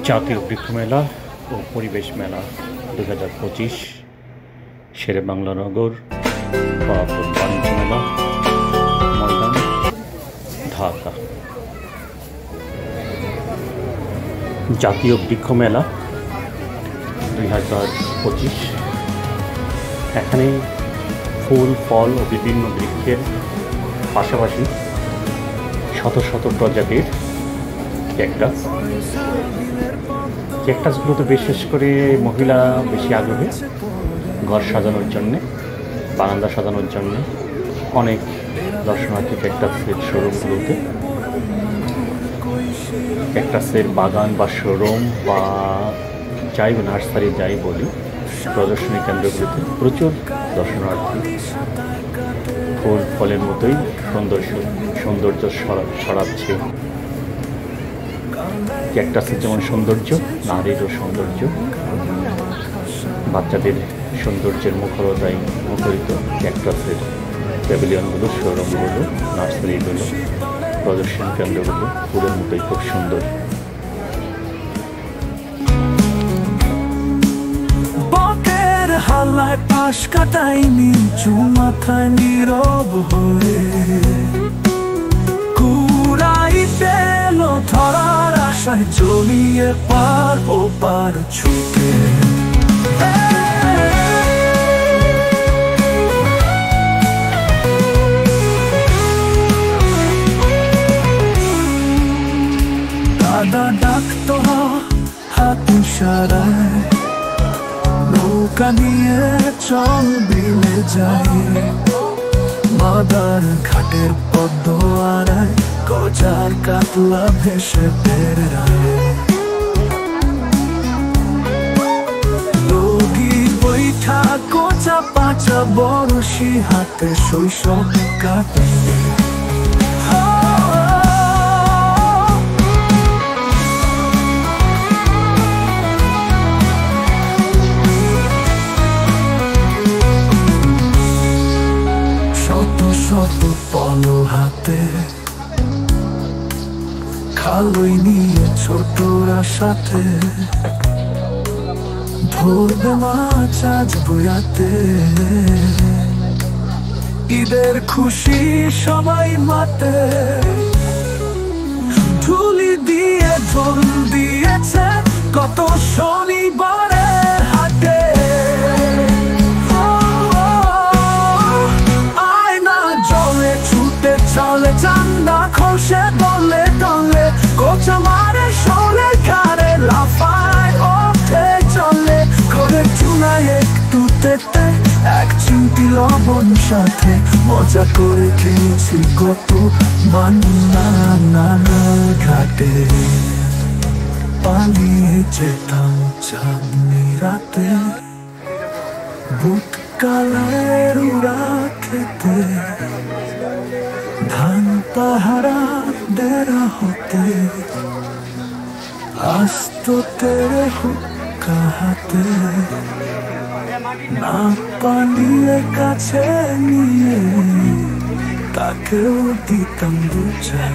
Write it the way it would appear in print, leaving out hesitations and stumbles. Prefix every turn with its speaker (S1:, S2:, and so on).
S1: জাতীয় বৃক্ষ মেলা ও পরিবেশ মেলা 2025 শেরেবাংলা নগর বাণিজ্য মেলা ময়দান, ঢাকা। জাতীয় বৃক্ষ মেলা 2025 এখানে ফুল, ফল ও বিভিন্ন বৃক্ষের পাশাপাশি শত শত প্রজাতির ক্যাকটাসগুলোতে বিশেষ করে মহিলা বেশি আগ্রহী। ঘর সাজানোর জন্যে, বারান্দা সাজানোর জন্যে অনেক দর্শনার্থী ক্যাকটাসের শোরুমগুলোতে, ক্যাকটাসের বাগান বা শোরুম বা যাই নার্সারি যাই বলি, প্রদর্শনী কেন্দ্রগুলোতে প্রচুর দর্শনার্থী ফুল ফলের মতোই সৌন্দর্য ছড়াচ্ছে। ক্যাকটাসের যেমন সৌন্দর্য, নারীরও সৌন্দর্য, বাচ্চাদের সৌন্দর্যের মুখরিতায় মুখরিত ক্যাকটাসের প্যাভিলিয়নগুলো, শোরুমগুলো, নার্সারিগুলো, প্রদর্শনী কেন্দ্রগুলো ফুলের মতোই খুব সুন্দর।
S2: হালায় পাশ কাটাইনি চুমাথায় নীরব হয়ে কুড়াইতে এলো ধরার আশায় জমিয়ে পার ও পার ছুটে। দাদা ডাকতো হাত ইশারায়, নৌকা নিয়ে চল বিলে যাই, মাদার ঘাটের পদ্ম আড়ায় গজার কাতলা ভেসে বেড়ায়। লগি বৈঠা কোচা পাচা বরশি হাতে শৈশব কাটে। পলো হাতে খালই নিয়ে ছোটরা সাথে ধরবে মাছ আজ বয়াতে। ঈদের খুশি সবাই মাতে, ঝুলি দিয়ে ঢোল দিয়েছে কত শনিবারে হাটে। চলে চান্দা খসে দলে দলে, কোচা মারে শোলে ঘাড়ে লাফায় ওঠে চলে। করে চুনায় একটু তেতে এক চিমটি লবণ সাথে মজা করে খেয়েছি কত মান্না নানা ঘাটে। পালিয়ে যেতাম চাঁদনি রাতে বুট কালারের উড়া খেতে, ধান পাহারা ডেরা হতে আসতো তেরে হুক্কা হাতে। না পালিয়ে কাছে নিয়ে তাকেও দিতাম দু চার